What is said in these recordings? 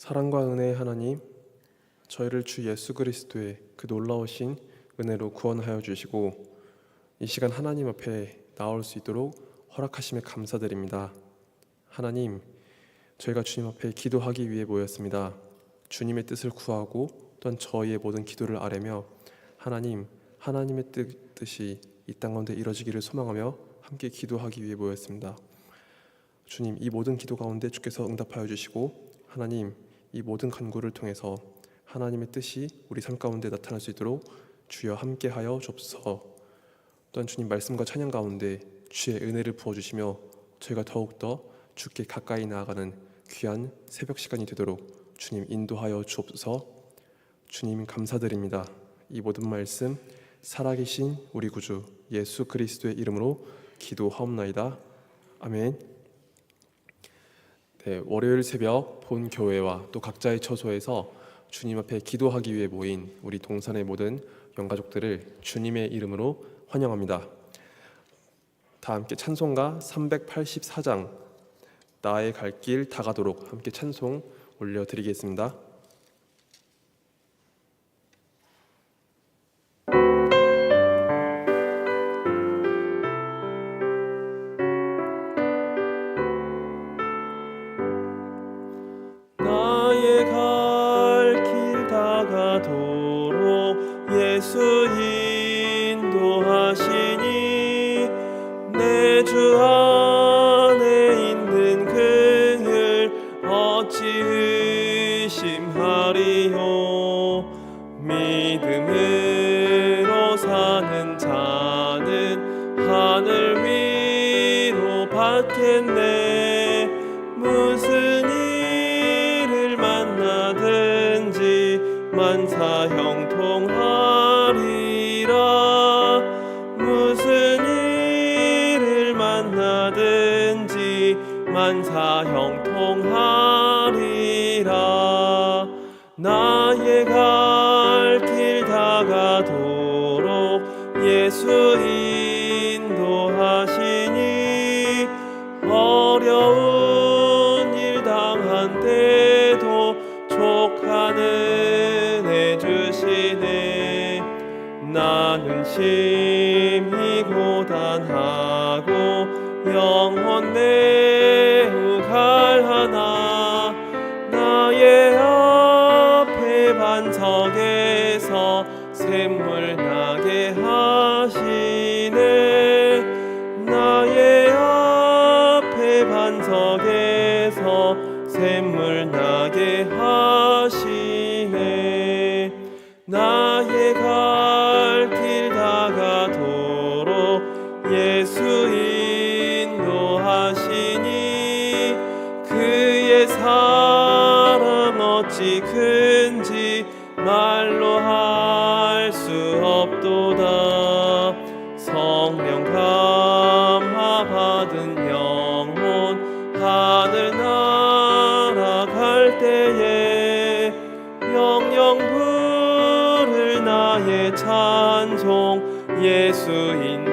사랑과 은혜의 하나님, 저희를 주 예수 그리스도의 그 놀라우신 은혜로 구원하여 주시고 이 시간 하나님 앞에 나올 수 있도록 허락하심에 감사드립니다. 하나님, 저희가 주님 앞에 기도하기 위해 모였습니다. 주님의 뜻을 구하고 또한 저희의 모든 기도를 아뢰며 하나님의 뜻이 이 땅 가운데 이루어지기를 소망하며 함께 기도하기 위해 모였습니다. 주님, 이 모든 기도 가운데 주께서 응답하여 주시고 하나님, 이 모든 간구를 통해서 하나님의 뜻이 우리 삶 가운데 나타날 수 있도록 주여 함께하여 주옵소서. 또한 주님 말씀과 찬양 가운데 주의 은혜를 부어주시며 저희가 더욱더 주께 가까이 나아가는 귀한 새벽 시간이 되도록 주님 인도하여 주옵소서. 주님 감사드립니다. 이 모든 말씀 살아계신 우리 구주 예수 그리스도의 이름으로 기도하옵나이다. 아멘. 월요일 새벽 본 교회와 또 각자의 처소에서 주님 앞에 기도하기 위해 모인 우리 동산의 모든 영가족들을 주님의 이름으로 환영합니다. 다 함께 찬송가 384장 나의 갈 길 다가도록 함께 찬송 올려드리겠습니다. 예수 인도하시니 내 주 안에 있는 그를 어찌 의심하리요. 믿음으로 사는 자는 하늘 위로 받겠네. 무슨 일을 만나든지 만사 형통하리라. 무슨 일을 만나든지 만사 형통하리라. 나의 갈 길 다가도록 예수 인도하시니 어려운 일 당한 때도 족하는 해주시네. 나는 심히 고단하고 영혼 매우 갈하나 나의 앞에 반석에서 샘물 나게 하시네. 나의 앞에 반석에서 샘물 나게 하시네. 나의 갈 길 다가도록 예수 인도하시니 그의 사랑 어찌 큰지 말로 할 수 없도다. 성령 감화 받은 영혼 하늘 날아갈 때에 영영 부를 나의 찬송 예수 인도하셨네.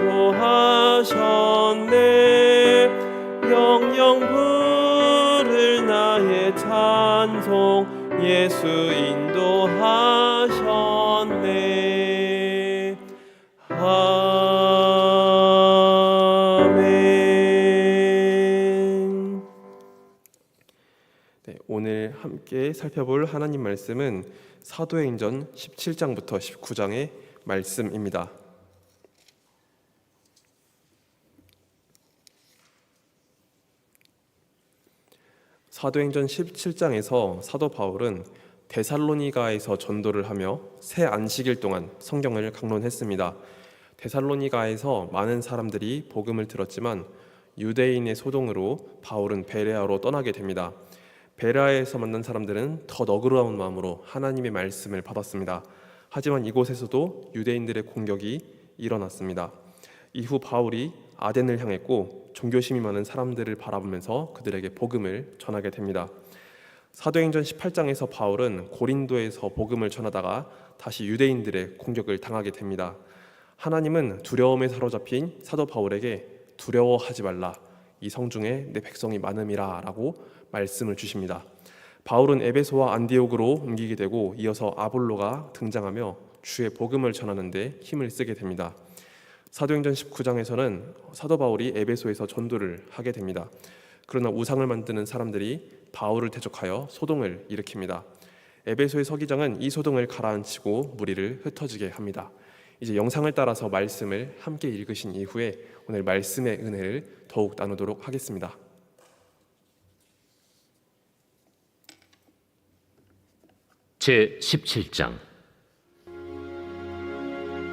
영영 부를 나의 찬송 예수 인도하셨네. 아멘. 오늘 함께 살펴볼 하나님 말씀은 사도행전 17장부터 19장의 말씀입니다. 사도행전 17장에서 사도 바울은 데살로니가에서 전도를 하며 새 안식일 동안 성경을 강론했습니다. 데살로니가에서 많은 사람들이 복음을 들었지만 유대인의 소동으로 바울은 베레아로 떠나게 됩니다. 베레아에서 만난 사람들은 더 너그러운 마음으로 하나님의 말씀을 받았습니다. 하지만 이곳에서도 유대인들의 공격이 일어났습니다. 이후 바울이 아덴을 향했고 종교심이 많은 사람들을 바라보면서 그들에게 복음을 전하게 됩니다. 사도행전 18장에서 바울은 고린도에서 복음을 전하다가 다시 유대인들의 공격을 당하게 됩니다. 하나님은 두려움에 사로잡힌 사도 바울에게 두려워하지 말라, 이 성중에 내 백성이 많음이라 라고 말씀을 주십니다. 바울은 에베소와 안디옥으로 옮기게 되고 이어서 아볼로가 등장하며 주의 복음을 전하는 데 힘을 쓰게 됩니다. 사도행전 19장에서는 사도 바울이 에베소에서 전도를 하게 됩니다. 그러나 우상을 만드는 사람들이 바울을 대적하여 소동을 일으킵니다. 에베소의 서기장은 이 소동을 가라앉히고 무리를 흩어지게 합니다. 이제 영상을 따라서 말씀을 함께 읽으신 이후에 오늘 말씀의 은혜를 더욱 나누도록 하겠습니다. 제 17장.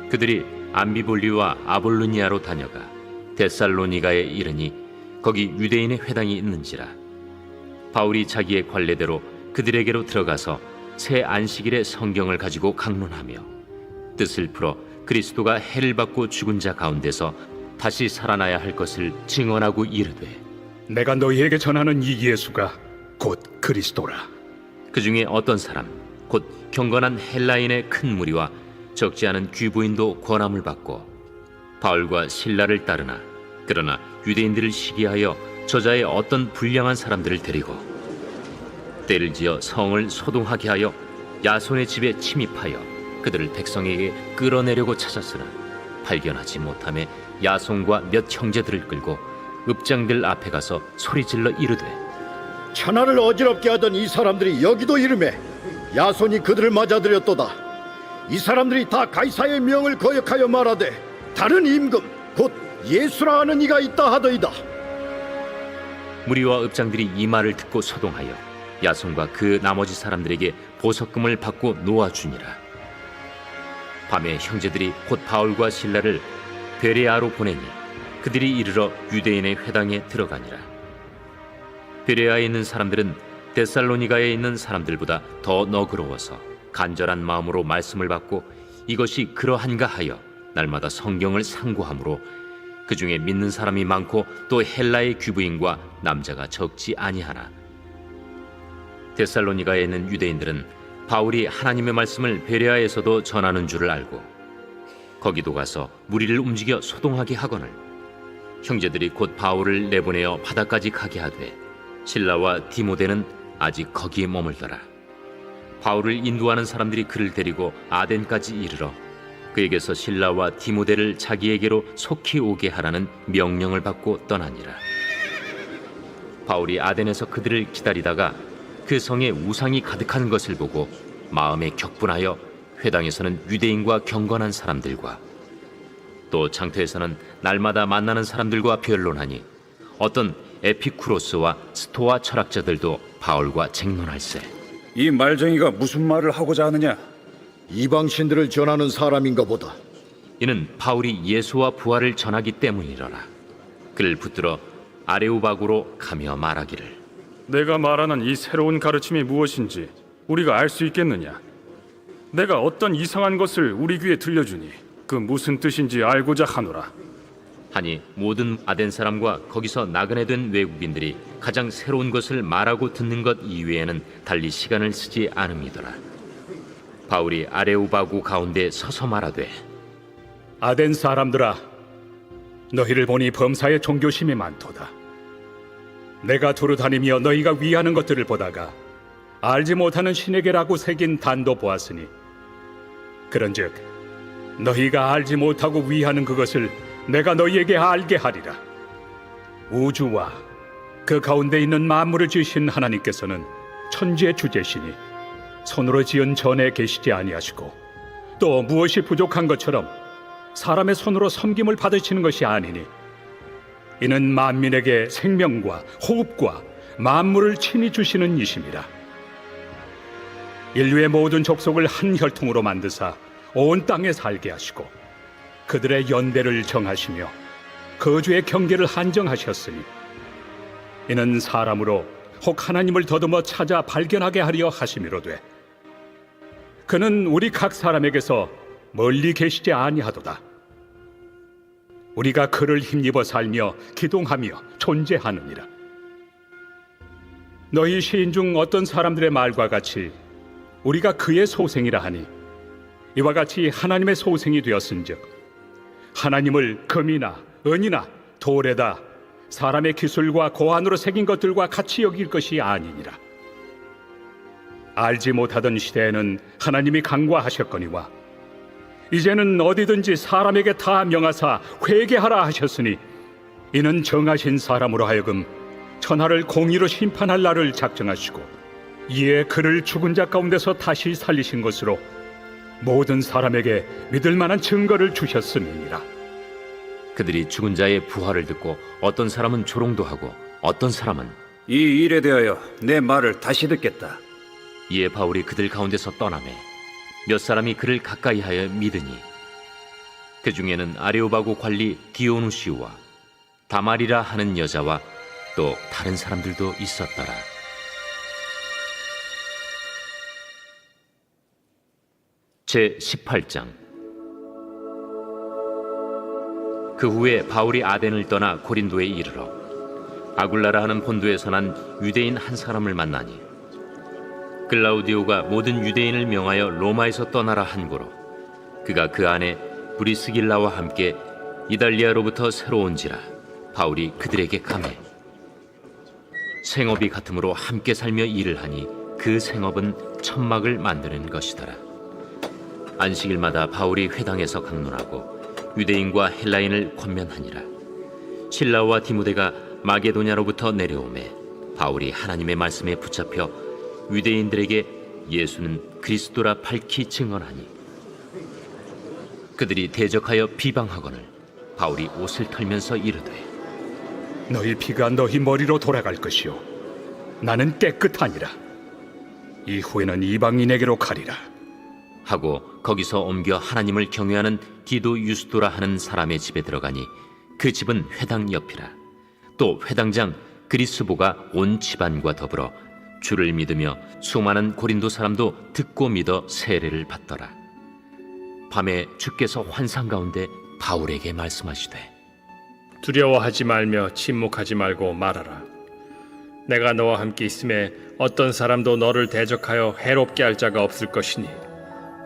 그들이 암비볼리와 아볼로니아로 다녀가 데살로니가에 이르니 거기 유대인의 회당이 있는지라. 바울이 자기의 관례대로 그들에게로 들어가서 새 안식일에 성경을 가지고 강론하며 뜻을 풀어 그리스도가 해를 받고 죽은 자 가운데서 다시 살아나야 할 것을 증언하고 이르되, 내가 너희에게 전하는 이 예수가 곧 그리스도라. 그 중에 어떤 사람 곧 경건한 헬라인의 큰 무리와 적지 않은 귀부인도 권함을 받고 바울과 실라를 따르나, 그러나 유대인들을 시기하여 저자의 어떤 불량한 사람들을 데리고 때를 지어 성을 소동하게 하여 야손의 집에 침입하여 그들을 백성에게 끌어내려고 찾았으나 발견하지 못하며 야손과 몇 형제들을 끌고 읍장들 앞에 가서 소리질러 이르되, 천하를 어지럽게 하던 이 사람들이 여기도 이르매 야손이 그들을 맞아들였도다. 이 사람들이 다 가이사의 명을 거역하여 말하되 다른 임금 곧 예수라 하는 이가 있다 하더이다. 무리와 읍장들이 이 말을 듣고 소동하여 야손과 그 나머지 사람들에게 보석금을 받고 놓아주니라. 밤에 형제들이 곧 바울과 실라를 베레아로 보내니 그들이 이르러 유대인의 회당에 들어가니라. 베레아에 있는 사람들은 데살로니가에 있는 사람들보다 더 너그러워서 간절한 마음으로 말씀을 받고 이것이 그러한가 하여 날마다 성경을 상고하므로 그 중에 믿는 사람이 많고 또 헬라의 귀부인과 남자가 적지 아니하나, 데살로니가에 있는 유대인들은 바울이 하나님의 말씀을 베레아에서도 전하는 줄을 알고 거기도 가서 무리를 움직여 소동하게 하거늘 형제들이 곧 바울을 내보내어 바다까지 가게 하되 실라와 디모데는 아직 거기에 머물더라. 바울을 인도하는 사람들이 그를 데리고 아덴까지 이르러 그에게서 실라와 디모데를 자기에게로 속히 오게 하라는 명령을 받고 떠나니라. 바울이 아덴에서 그들을 기다리다가 그 성에 우상이 가득한 것을 보고 마음에 격분하여 회당에서는 유대인과 경건한 사람들과 또 장터에서는 날마다 만나는 사람들과 변론하니 어떤 에피쿠로스와 스토아 철학자들도 바울과 쟁론할세. 이 말쟁이가 무슨 말을 하고자 하느냐? 이방신들을 전하는 사람인가 보다. 이는 바울이 예수와 부활을 전하기 때문이로라. 그를 붙들어 아레오바구로 가며 말하기를, 내가 말하는 이 새로운 가르침이 무엇인지 우리가 알 수 있겠느냐? 내가 어떤 이상한 것을 우리 귀에 들려주니 그 무슨 뜻인지 알고자 하노라. 하니 모든 아덴 사람과 거기서 나그네 된 외국인들이 가장 새로운 것을 말하고 듣는 것 이외에는 달리 시간을 쓰지 않음이더라. 바울이 아레오바구 가운데 서서 말하되, 아덴 사람들아, 너희를 보니 범사에 종교심이 많도다. 내가 두루 다니며 너희가 위하는 것들을 보다가 알지 못하는 신에게라고 새긴 단도 보았으니, 그런즉 너희가 알지 못하고 위하는 그것을 내가 너희에게 알게 하리라. 우주와 그 가운데 있는 만물을 지으신 하나님께서는 천지의 주제시니 손으로 지은 전에 계시지 아니하시고 또 무엇이 부족한 것처럼 사람의 손으로 섬김을 받으시는 것이 아니니, 이는 만민에게 생명과 호흡과 만물을 친히 주시는 이심이라. 인류의 모든 족속을 한 혈통으로 만드사 온 땅에 살게 하시고 그들의 연대를 정하시며 거주의 경계를 한정하셨으니, 이는 사람으로 혹 하나님을 더듬어 찾아 발견하게 하려 하심이로되 그는 우리 각 사람에게서 멀리 계시지 아니하도다. 우리가 그를 힘입어 살며 기동하며 존재하느니라. 너희 시인 중 어떤 사람들의 말과 같이 우리가 그의 소생이라 하니, 이와 같이 하나님의 소생이 되었은즉 하나님을 금이나 은이나 돌에다 사람의 기술과 고안으로 새긴 것들과 같이 여길 것이 아니니라. 알지 못하던 시대에는 하나님이 강구하셨거니와 이제는 어디든지 사람에게 다 명하사 회개하라 하셨으니 이는 정하신 사람으로 하여금 천하를 공의로 심판할 날을 작정하시고 이에 그를 죽은 자 가운데서 다시 살리신 것으로 모든 사람에게 믿을 만한 증거를 주셨음이니라. 그들이 죽은 자의 부활을 듣고 어떤 사람은 조롱도 하고 어떤 사람은 이 일에 대하여 내 말을 다시 듣겠다. 이에 바울이 그들 가운데서 떠나매 몇 사람이 그를 가까이하여 믿으니 그 중에는 아레오바고 관리 디오누시우와 다말이라 하는 여자와 또 다른 사람들도 있었더라. 제 18장. 그 후에 바울이 아덴을 떠나 고린도에 이르러 아굴라라 하는 본도에서 난 유대인 한 사람을 만나니 글라우디오가 모든 유대인을 명하여 로마에서 떠나라 한 고로 그가 그 안에 브리스길라와 함께 이달리아로부터 새로 온지라 바울이 그들에게 가매 생업이 같으므로 함께 살며 일을 하니 그 생업은 천막을 만드는 것이더라. 안식일마다 바울이 회당에서 강론하고 유대인과 헬라인을 권면하니라. 실라와 디모데가 마게도냐로부터 내려오매 바울이 하나님의 말씀에 붙잡혀 유대인들에게 예수는 그리스도라 밝히 증언하니 그들이 대적하여 비방하거늘 바울이 옷을 털면서 이르되 너희 피가 너희 머리로 돌아갈 것이요 나는 깨끗하니라. 이후에는 이방인에게로 가리라. 하고 거기서 옮겨 하나님을 경외하는 디도 유스도라 하는 사람의 집에 들어가니 그 집은 회당 옆이라. 또 회당장 그리스보가 온 집안과 더불어 주를 믿으며 수많은 고린도 사람도 듣고 믿어 세례를 받더라. 밤에 주께서 환상 가운데 바울에게 말씀하시되 두려워하지 말며 침묵하지 말고 말하라. 내가 너와 함께 있음에 어떤 사람도 너를 대적하여 해롭게 할 자가 없을 것이니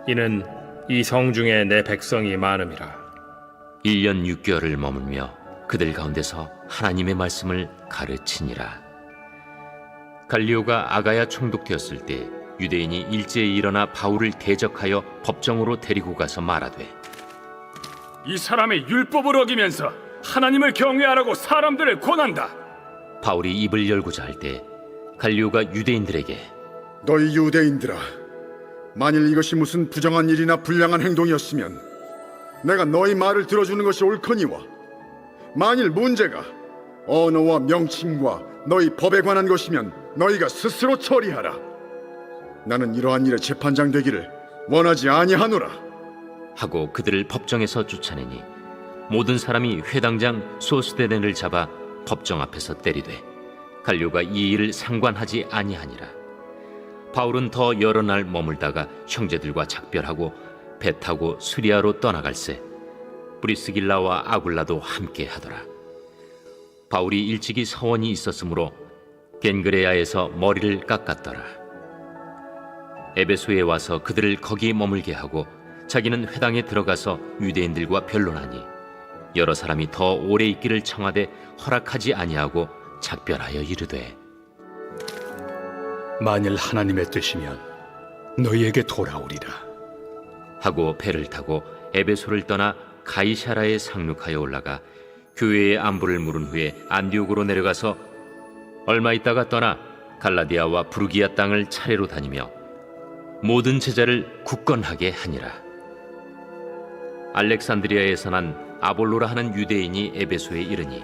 이는 이 성 중에 내 백성이 많음이라. 1년 6개월을 머물며 그들 가운데서 하나님의 말씀을 가르치니라. 갈리오가 아가야 총독되었을 때 유대인이 일제히 일어나 바울을 대적하여 법정으로 데리고 가서 말하되 이 사람의 율법을 어기면서 하나님을 경외하라고 사람들을 권한다. 바울이 입을 열고자 할 때 갈리오가 유대인들에게 너희 유대인들아, 만일 이것이 무슨 부정한 일이나 불량한 행동이었으면 내가 너희 말을 들어주는 것이 옳거니와 만일 문제가 언어와 명칭과 너희 법에 관한 것이면 너희가 스스로 처리하라. 나는 이러한 일에 재판장 되기를 원하지 아니하노라. 하고 그들을 법정에서 쫓아내니 모든 사람이 회당장 소스데넨을 잡아 법정 앞에서 때리되 갈료가 이 일을 상관하지 아니하니라. 바울은 더 여러 날 머물다가 형제들과 작별하고 배 타고 수리아로 떠나갈새 브리스길라와 아굴라도 함께 하더라. 바울이 일찍이 서원이 있었으므로 겐그레아에서 머리를 깎았더라. 에베소에 와서 그들을 거기 머물게 하고 자기는 회당에 들어가서 유대인들과 변론하니 여러 사람이 더 오래 있기를 청하되 허락하지 아니하고 작별하여 이르되 만일 하나님의 뜻이면 너희에게 돌아오리라. 하고 배를 타고 에베소를 떠나 가이사라에 상륙하여 올라가 교회의 안부를 물은 후에 안디옥으로 내려가서 얼마 있다가 떠나 갈라디아와 부르기아 땅을 차례로 다니며 모든 제자를 굳건하게 하니라. 알렉산드리아에서 난 아볼로라 하는 유대인이 에베소에 이르니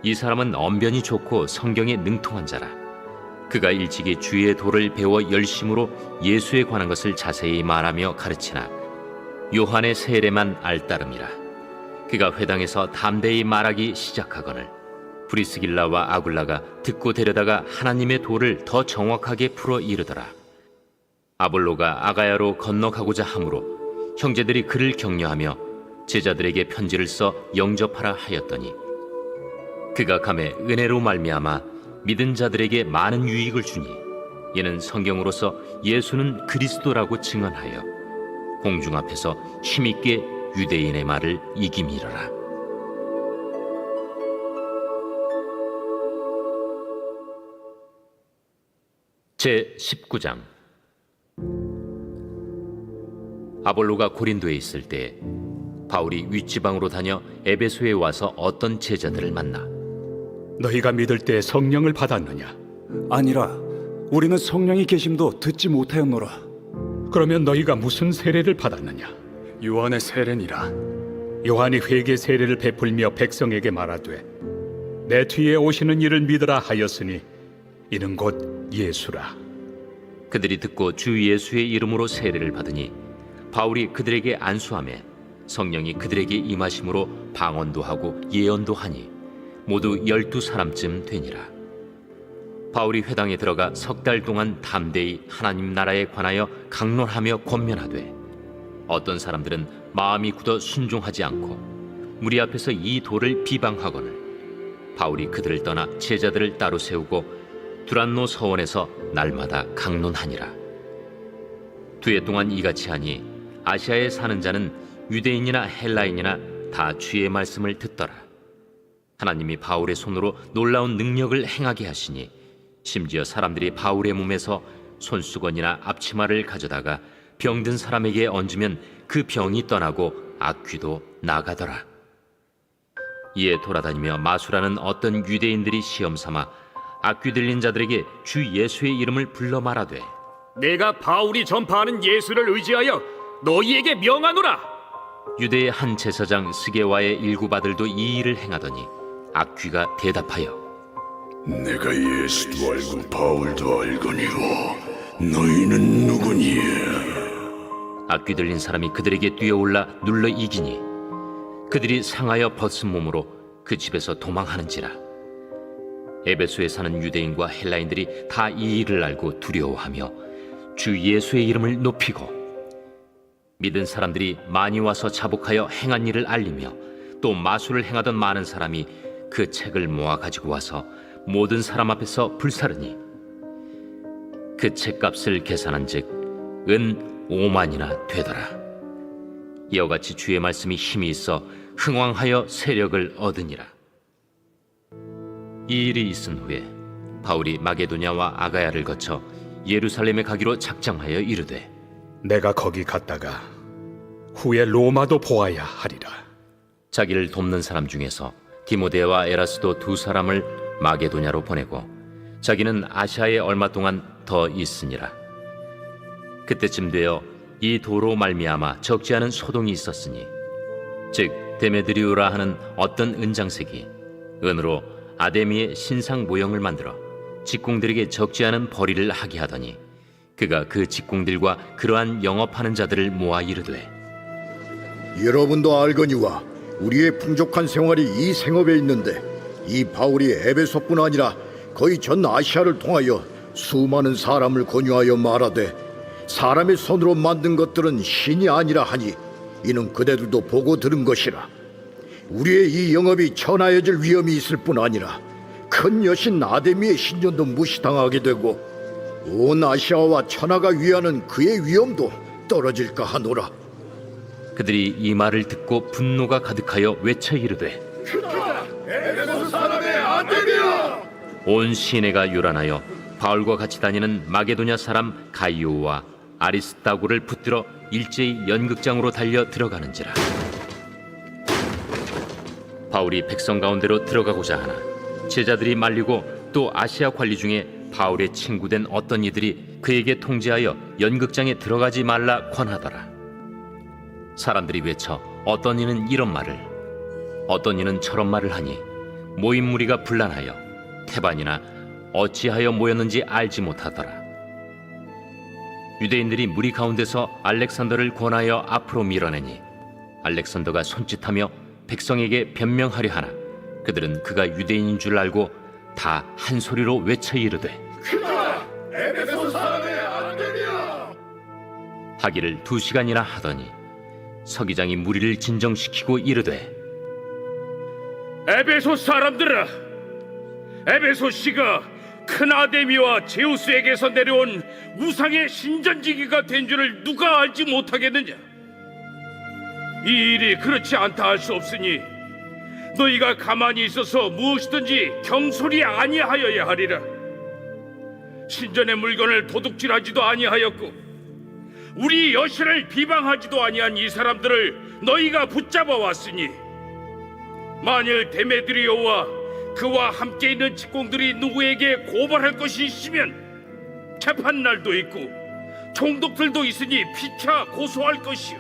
이 사람은 언변이 좋고 성경에 능통한 자라. 그가 일찍이 주의 도를 배워 열심으로 예수에 관한 것을 자세히 말하며 가르치나 요한의 세례만 알따름이라. 그가 회당에서 담대히 말하기 시작하거늘 브리스길라와 아굴라가 듣고 데려다가 하나님의 도를 더 정확하게 풀어 이르더라. 아볼로가 아가야로 건너가고자 하므로 형제들이 그를 격려하며 제자들에게 편지를 써 영접하라 하였더니 그가 감에 은혜로 말미암아 믿은 자들에게 많은 유익을 주니 이는 성경으로서 예수는 그리스도라고 증언하여 공중 앞에서 힘있게 유대인의 말을 이기미러라. 제 19장. 아볼로가 고린도에 있을 때 바울이 윗지방으로 다녀 에베소에 와서 어떤 제자들을 만나 너희가 믿을 때 성령을 받았느냐? 아니라 우리는 성령이 계심도 듣지 못하였노라. 그러면 너희가 무슨 세례를 받았느냐? 요한의 세례니라. 요한이 회개 세례를 베풀며 백성에게 말하되 내 뒤에 오시는 이를 믿으라 하였으니 이는 곧 예수라. 그들이 듣고 주 예수의 이름으로 세례를 받으니 바울이 그들에게 안수하매 성령이 그들에게 임하심으로 방언도 하고 예언도 하니 모두 12사람쯤 되니라. 바울이 회당에 들어가 석 달 동안 담대히 하나님 나라에 관하여 강론하며 권면하되 어떤 사람들은 마음이 굳어 순종하지 않고 무리 앞에서 이 도를 비방하거늘 바울이 그들을 떠나 제자들을 따로 세우고 두란노 서원에서 날마다 강론하니라. 2해 동안 이같이 하니 아시아에 사는 자는 유대인이나 헬라인이나 다 주의 말씀을 듣더라. 하나님이 바울의 손으로 놀라운 능력을 행하게 하시니 심지어 사람들이 바울의 몸에서 손수건이나 앞치마를 가져다가 병든 사람에게 얹으면 그 병이 떠나고 악귀도 나가더라. 이에 돌아다니며 마술하는 어떤 유대인들이 시험삼아 악귀 들린 자들에게 주 예수의 이름을 불러 말하되 내가 바울이 전파하는 예수를 의지하여 너희에게 명하노라. 유대의 한 제사장 스게와의 일곱 아들도 이 일을 행하더니 악귀가 대답하여 내가 예수도 알고 바울도 알거니와 너희는 누구니에? 악귀 들린 사람이 그들에게 뛰어올라 눌러 이기니 그들이 상하여 벗은 몸으로 그 집에서 도망하는지라. 에베소에 사는 유대인과 헬라인들이 다 이 일을 알고 두려워하며 주 예수의 이름을 높이고 믿은 사람들이 많이 와서 자복하여 행한 일을 알리며 또 마술을 행하던 많은 사람이 그 책을 모아 가지고 와서 모든 사람 앞에서 불사르니 그 책값을 계산한즉 은 5만이나 되더라. 이와 같이 주의 말씀이 힘이 있어 흥왕하여 세력을 얻으니라. 이 일이 있은 후에 바울이 마게도냐와 아가야를 거쳐 예루살렘에 가기로 작정하여 이르되 내가 거기 갔다가 후에 로마도 보아야 하리라. 자기를 돕는 사람 중에서 디모데와 에라스도 2사람을 마게도냐로 보내고 자기는 아시아에 얼마 동안 더 있으니라. 그때쯤 되어 이 도로 말미암아 적지 않은 소동이 있었으니 즉 데메드리우라 하는 어떤 은장색이 은으로 아데미의 신상 모형을 만들어 직공들에게 적지 않은 벌이를 하게 하더니 그가 그 직공들과 그러한 영업하는 자들을 모아 이르되 여러분도 알거니와 우리의 풍족한 생활이 이 생업에 있는데 이 바울이 에베소뿐 아니라 거의 전 아시아를 통하여 수많은 사람을 권유하여 말하되 사람의 손으로 만든 것들은 신이 아니라 하니 이는 그대들도 보고 들은 것이라. 우리의 이 영업이 천하여질 위험이 있을 뿐 아니라 큰 여신 아데미의 신전도 무시당하게 되고 온 아시아와 천하가 위하는 그의 위엄도 떨어질까 하노라. 그들이 이 말을 듣고 분노가 가득하여 외쳐 이르되 에베소 사람의 아데미야! 온 시내가 요란하여 바울과 같이 다니는 마게도냐 사람 가이오와 아리스다고를 붙들어 일제히 연극장으로 달려 들어가는지라. 바울이 백성 가운데로 들어가고자 하나 제자들이 말리고 또 아시아 관리 중에 바울의 친구된 어떤 이들이 그에게 통지하여 연극장에 들어가지 말라 권하더라. 사람들이 외쳐 어떤 이는 이런 말을 어떤 이는 저런 말을 하니 모인 무리가 분란하여 태반이나 어찌하여 모였는지 알지 못하더라. 유대인들이 무리 가운데서 알렉산더를 권하여 앞으로 밀어내니 알렉산더가 손짓하며 백성에게 변명하려 하나 그들은 그가 유대인인 줄 알고 다 한 소리로 외쳐 이르되 에베소 사람의 아데미야! 하기를 2시간이나 하더니 서기장이 무리를 진정시키고 이르되 에베소 사람들아, 에베소 씨가 큰 아데미와 제우스에게서 내려온 우상의 신전지기가 된 줄을 누가 알지 못하겠느냐? 이 일이 그렇지 않다 할 수 없으니 너희가 가만히 있어서 무엇이든지 경솔이 아니하여야 하리라. 신전의 물건을 도둑질하지도 아니하였고 우리 여신을 비방하지도 아니한 이 사람들을 너희가 붙잡아 왔으니 만일 데메드리오와 그와 함께 있는 직공들이 누구에게 고발할 것이 있으면 재판날도 있고 총독들도 있으니 피차 고소할 것이요,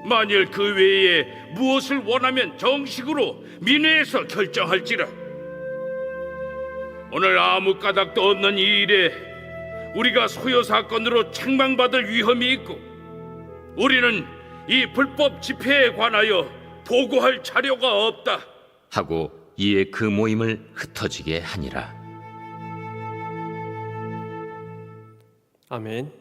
만일 그 외에 무엇을 원하면 정식으로 민회에서 결정할지라. 오늘 아무 까닭도 없는 이 일에 우리가 소요 사건으로 책망받을 위험이 있고 우리는 이 불법 집회에 관하여 보고할 자료가 없다 하고 이에 그 모임을 흩어지게 하니라. 아멘.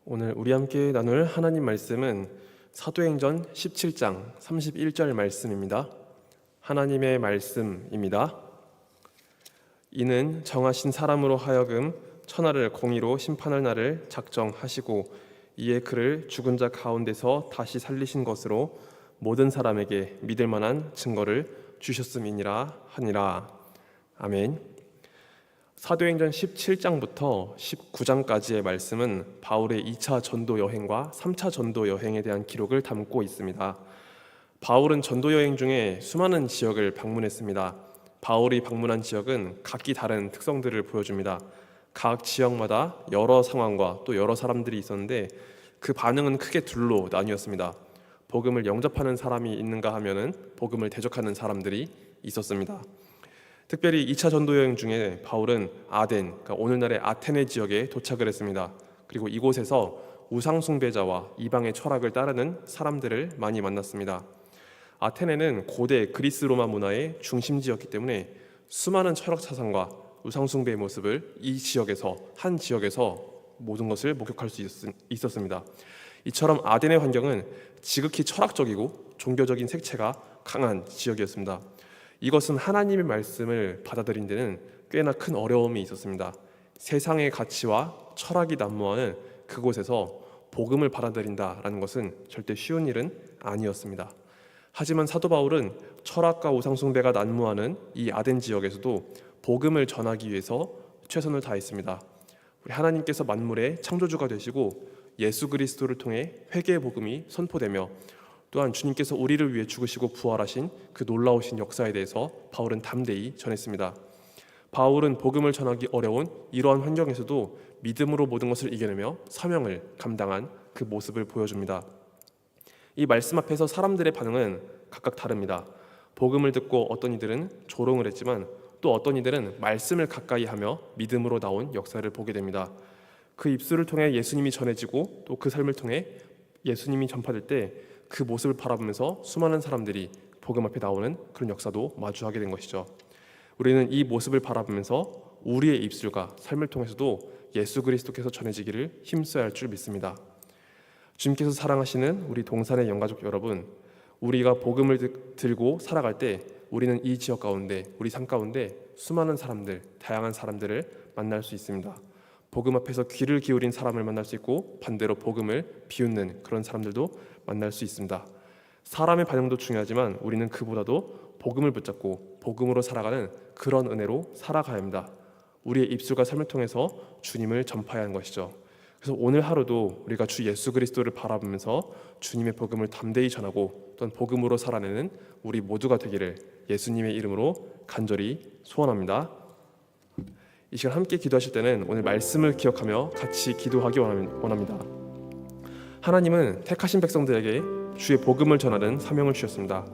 오늘 우리 함께 나눌 하나님 말씀은 사도행전 17장 31절 말씀입니다. 하나님의 말씀입니다. 이는 정하신 사람으로 하여금 천하를 공의로 심판할 날을 작정하시고 이에 그를 죽은 자 가운데서 다시 살리신 것으로 모든 사람에게 믿을 만한 증거를 주셨음이니라 하니라. 아멘. 사도행전 17장부터 19장까지의 말씀은 바울의 2차 전도 여행과 3차 전도 여행에 대한 기록을 담고 있습니다. 바울은 전도 여행 중에 수많은 지역을 방문했습니다. 바울이 방문한 지역은 각기 다른 특성들을 보여줍니다. 각 지역마다 여러 상황과 또 여러 사람들이 있었는데 그 반응은 크게 둘로 나뉘었습니다. 복음을 영접하는 사람이 있는가 하면은 복음을 대적하는 사람들이 있었습니다. 특별히 2차 전도 여행 중에 바울은 아덴, 그러니까 오늘날의 아테네 지역에 도착을 했습니다. 그리고 이곳에서 우상 숭배자와 이방의 철학을 따르는 사람들을 많이 만났습니다. 아테네는 고대 그리스 로마 문화의 중심지였기 때문에 수많은 철학 사상과 우상 숭배의 모습을 이 지역에서 한 지역에서 모든 것을 목격할 수 있었습니다. 이처럼 아덴의 환경은 지극히 철학적이고 종교적인 색채가 강한 지역이었습니다. 이것은 하나님의 말씀을 받아들인 데는 꽤나 큰 어려움이 있었습니다. 세상의 가치와 철학이 난무하는 그곳에서 복음을 받아들인다라는 것은 절대 쉬운 일은 아니었습니다. 하지만 사도 바울은 철학과 우상 숭배가 난무하는 이 아덴 지역에서도 복음을 전하기 위해서 최선을 다했습니다. 우리 하나님께서 만물의 창조주가 되시고 예수 그리스도를 통해 회개의 복음이 선포되며 또한 주님께서 우리를 위해 죽으시고 부활하신 그 놀라우신 역사에 대해서 바울은 담대히 전했습니다. 바울은 복음을 전하기 어려운 이러한 환경에서도 믿음으로 모든 것을 이겨내며 사명을 감당한 그 모습을 보여줍니다. 이 말씀 앞에서 사람들의 반응은 각각 다릅니다. 복음을 듣고 어떤 이들은 조롱을 했지만 또 어떤 이들은 말씀을 가까이 하며 믿음으로 나온 역사를 보게 됩니다. 그 입술을 통해 예수님이 전해지고 또 그 삶을 통해 예수님이 전파될 때 그 모습을 바라보면서 수많은 사람들이 복음 앞에 나오는 그런 역사도 마주하게 된 것이죠. 우리는 이 모습을 바라보면서 우리의 입술과 삶을 통해서도 예수 그리스도께서 전해지기를 힘써야 할 줄 믿습니다. 주님께서 사랑하시는 우리 동산의 영가족 여러분, 우리가 복음을 들고 살아갈 때 우리는 이 지역 가운데, 우리 삶 가운데 수많은 사람들, 다양한 사람들을 만날 수 있습니다. 복음 앞에서 귀를 기울인 사람을 만날 수 있고 반대로 복음을 비웃는 그런 사람들도 만날 수 있습니다. 사람의 반응도 중요하지만 우리는 그보다도 복음을 붙잡고 복음으로 살아가는 그런 은혜로 살아가야 합니다. 우리의 입술과 삶을 통해서 주님을 전파해야 하는 것이죠. 그래서 오늘 하루도 우리가 주 예수 그리스도를 바라보면서 주님의 복음을 담대히 전하고 또한 복음으로 살아내는 우리 모두가 되기를 예수님의 이름으로 간절히 소원합니다. 이 시간 함께 기도하실 때는 오늘 말씀을 기억하며 같이 기도하기 원합니다. 하나님은 택하신 백성들에게 주의 복음을 전하는 사명을 주셨습니다.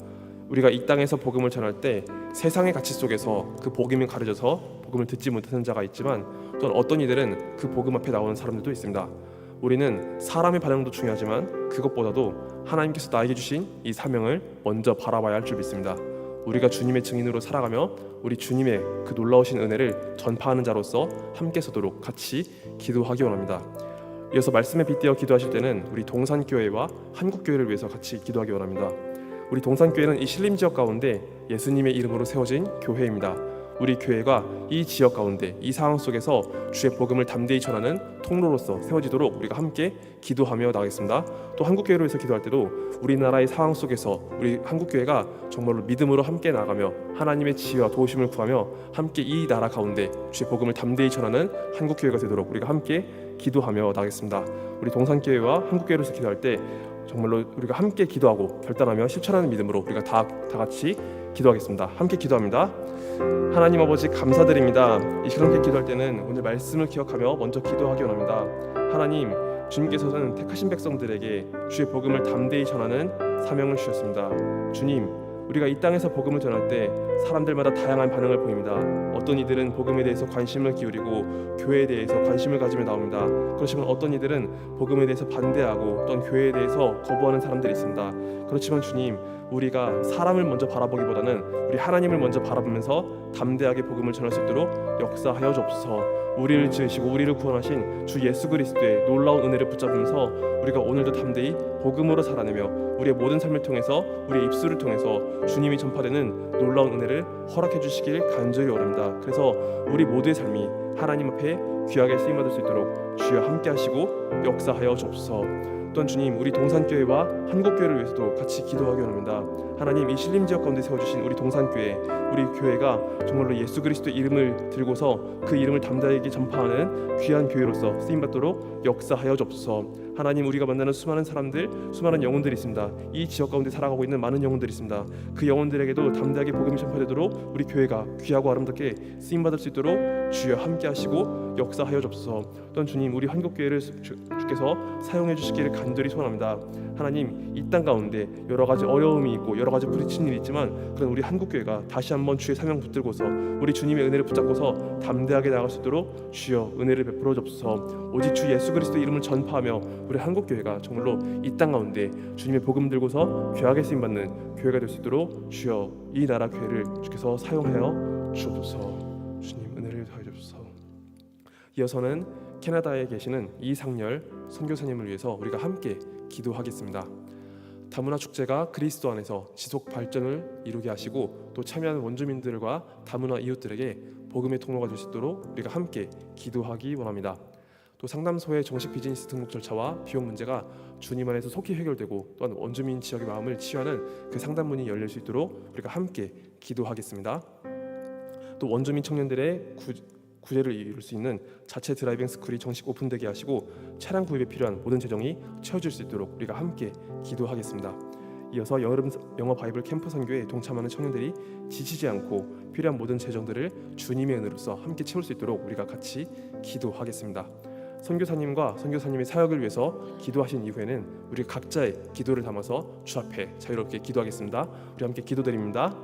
우리가 이 땅에서 복음을 전할 때 세상의 가치 속에서 그 복음이 가려져서 복음을 듣지 못하는 자가 있지만 또는 어떤 이들은 그 복음 앞에 나오는 사람들도 있습니다. 우리는 사람의 반응도 중요하지만 그것보다도 하나님께서 나에게 주신 이 사명을 먼저 바라봐야 할 줄 믿습니다. 우리가 주님의 증인으로 살아가며 우리 주님의 그 놀라우신 은혜를 전파하는 자로서 함께 서도록 같이 기도하기 원합니다. 이어서 말씀에 빗대어 기도하실 때는 우리 동산교회와 한국교회를 위해서 같이 기도하기 원합니다. 우리 동산교회는 이 신림 지역 가운데 예수님의 이름으로 세워진 교회입니다. 우리 교회가 이 지역 가운데 이 상황 속에서 주의 복음을 담대히 전하는 통로로서 세워지도록 우리가 함께 기도하며 나가겠습니다. 또 한국교회로 해서 기도할 때도 우리나라의 상황 속에서 우리 한국교회가 정말로 믿음으로 함께 나가며 하나님의 지혜와 도우심을 구하며 함께 이 나라 가운데 주의 복음을 담대히 전하는 한국교회가 되도록 우리가 함께 기도하며 나가겠습니다. 우리 동산교회와 한국교회로서 기도할 때 정말로 우리가 함께 기도하고 결단하며 실천하는 믿음으로 우리가 다 같이 기도하겠습니다. 함께 기도합니다. 하나님 아버지 감사드립니다. 이 시간 함께 기도할 때는 오늘 말씀을 기억하며 먼저 기도하기 원합니다. 하나님, 주님께서는 택하신 백성들에게 주의 복음을 담대히 전하는 사명을 주셨습니다. 주님, 우리가 이 땅에서 복음을 전할 때 사람들마다 다양한 반응을 보입니다. 어떤 이들은 복음에 대해서 관심을 기울이고 교회에 대해서 관심을 가지며 나옵니다. 그렇지만 어떤 이들은 복음에 대해서 반대하고 또는 교회에 대해서 거부하는 사람들이 있습니다. 그렇지만 주님, 우리가 사람을 먼저 바라보기보다는 우리 하나님을 먼저 바라보면서 담대하게 복음을 전할 수 있도록 역사하여 주옵소서. 우리를 지으시고 우리를 구원하신 주 예수 그리스도의 놀라운 은혜를 붙잡으면서 우리가 오늘도 담대히 복음으로 살아내며 우리의 모든 삶을 통해서 우리의 입술을 통해서 주님이 전파되는 놀라운 은혜를 허락해 주시길 간절히 원합니다. 그래서 우리 모두의 삶이 하나님 앞에 귀하게 쓰임받을 수 있도록 주여 함께 하시고 역사하여 주옵소서. 또한 주님, 우리 동산교회와 한국교회를 위해서도 같이 기도하기 원합니다. 하나님, 이 신림 지역 가운데 세워주신 우리 동산교회, 우리 교회가 정말로 예수 그리스도 이름을 들고서 그 이름을 담대하게 전파하는 귀한 교회로서 쓰임받도록 역사하여 주옵소서. 하나님, 우리가 만나는 수많은 사람들, 수많은 영혼들이 있습니다. 이 지역 가운데 살아가고 있는 많은 영혼들이 있습니다. 그 영혼들에게도 담대하게 복음이 전파되도록 우리 교회가 귀하고 아름답게 쓰임받을 수 있도록 주여 함께 하시고 역사하여 주옵소서. 또한 주님, 우리 한국교회를 주께서 사용해 주시기를 간절히 소원합니다. 하나님, 이 땅 가운데 여러 가지 어려움이 있고 여러 가지 부딪히는 일이 있지만 그런 우리 한국교회가 다시 한번 주의 사명 붙들고서 우리 주님의 은혜를 붙잡고서 담대하게 나아갈 수 있도록 주여 은혜를 베풀어 주옵소서. 오직 주 예수 그리스도 이름을 전파하며 우리 한국교회가 정말로 이 땅 가운데 주님의 복음 들고서 귀하게 쓰임받는 교회가 될 수 있도록 주여 이 나라 교회를 주께서 사용하여 주옵소서. 주님 은혜를 더해 주옵소서. 이어서는 캐나다에 계시는 이상열 선교사님을 위해서 우리가 함께 기도하겠습니다. 다문화 축제가 그리스도 안에서 지속 발전을 이루게 하시고 또 참여하는 원주민들과 다문화 이웃들에게 복음의 통로가 될 수 있도록 우리가 함께 기도하기 원합니다. 또 상담소의 정식 비즈니스 등록 절차와 비용 문제가 주님 안에서 속히 해결되고 또한 원주민 지역의 마음을 치유하는 그 상담문이 열릴 수 있도록 우리가 함께 기도하겠습니다. 또 원주민 청년들의 구제를 이룰 수 있는 자체 드라이빙 스쿨이 정식 오픈되게 하시고 차량 구입에 필요한 모든 재정이 채워질 수 있도록 우리가 함께 기도하겠습니다. 이어서 여름 영어 바이블 캠프 선교에 동참하는 청년들이 지치지 않고 필요한 모든 재정들을 주님의 은혜로서 함께 채울 수 있도록 우리가 같이 기도하겠습니다. 선교사님과 선교사님의 사역을 위해서 기도하신 이후에는 우리 각자의 기도를 담아서 주 앞에 자유롭게 기도하겠습니다. 우리 함께 기도드립니다.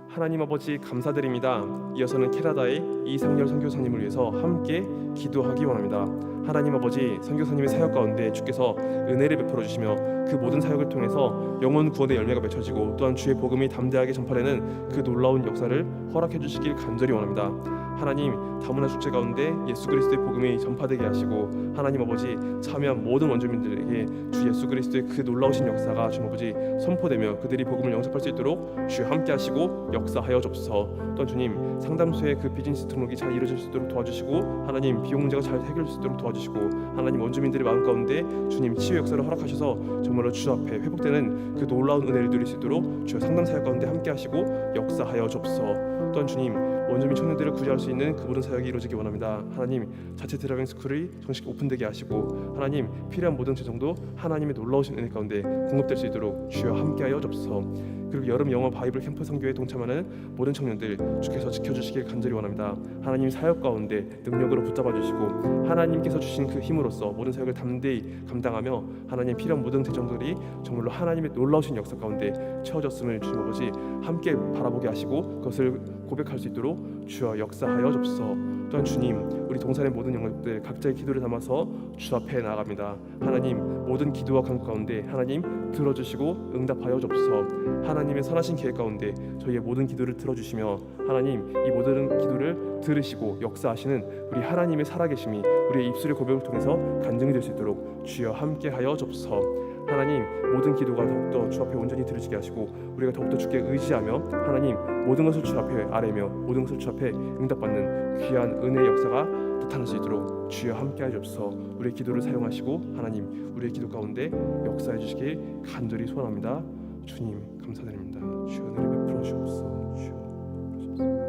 하나님 아버지 감사드립니다. 이어서는 캐나다의 이상열 선교사님을 위해서 함께 기도하기 원합니다. 하나님 아버지, 선교사님의 사역 가운데 주께서 은혜를 베풀어 주시며 그 모든 사역을 통해서 영혼 구원의 열매가 맺혀지고 또한 주의 복음이 담대하게 전파되는 그 놀라운 역사를 허락해 주시길 간절히 원합니다. 하나님, 다문화 축제 가운데 예수 그리스도의 복음이 전파되게 하시고 하나님 아버지, 참여한 모든 원주민들에게 주 예수 그리스도의 그 놀라우신 역사가 주님 아버지 선포되며 그들이 복음을 영접할 수 있도록 주여 함께 하시고 역사하여 주옵소서. 또한 주님, 상담소의 그 비즈니스 등록이 잘 이루어질 수 있도록 도와주시고 하나님, 비용 문제가 잘 해결될 수 있도록 도와주시고 하나님, 원주민들의 마음 가운데 주님 치유 역사를 허락하셔서 정말로 주 앞에 회복되는 그 놀라운 은혜를 누릴 수 있도록 주여 상담 사역 가운데 함께 하시고 역사하여 주옵소서. 또한 주님, 원주민 청년들을 구제할 수 있는 그 모든 사역이 이루어지기 원합니다. 하나님, 자체 드라이빙 스쿨이 정식 오픈되게 하시고 하나님, 필요한 모든 재정도 하나님의 놀라우신 은혜 가운데 공급될 수 있도록 주여 함께하여 주옵소서. 그리고 여름 영어 바이블 캠프 선교에 동참하는 모든 청년들 주께서 지켜주시길 간절히 원합니다. 하나님, 사역 가운데 능력으로 붙잡아 주시고 하나님께서 주신 그 힘으로써 모든 사역을 담대히 감당하며 하나님, 필요한 모든 재정들이 정말로 하나님의 놀라우신 역사 가운데 채워졌음을 주님 아버지 함께 바라보게 하시고 그것을 고백할 수 있도록 주여 역사하여 주옵소서. 또한 주님, 우리 동산의 모든 영역들 각자의 기도를 담아서 주 앞에 나아갑니다. 하나님, 모든 기도와 간구 가운데 하나님 들어주시고 응답하여 주옵소서. 하나님의 선하신 계획 가운데 저희의 모든 기도를 들어주시며 하나님, 이 모든 기도를 들으시고 역사하시는 우리 하나님의 살아계심이 우리의 입술의 고백을 통해서 간증이 될 수 있도록 주여 함께하여 주옵소서. 하나님, 모든 기도가 더욱더 주 앞에 온전히 들으시게 하시고 우리가 더욱더 주께 의지하며 하나님, 모든 것을 주 앞에 아뢰며 모든 것을 주 앞에 응답받는 귀한 은혜의 역사가 나타날 수 있도록 주여 함께하여 주옵소서. 우리의 기도를 사용하시고 하나님, 우리의 기도 가운데 역사해 주시길 간절히 소원합니다. 주님 감사드립니다. 주여 은혜를 베풀어 주옵소서. 주여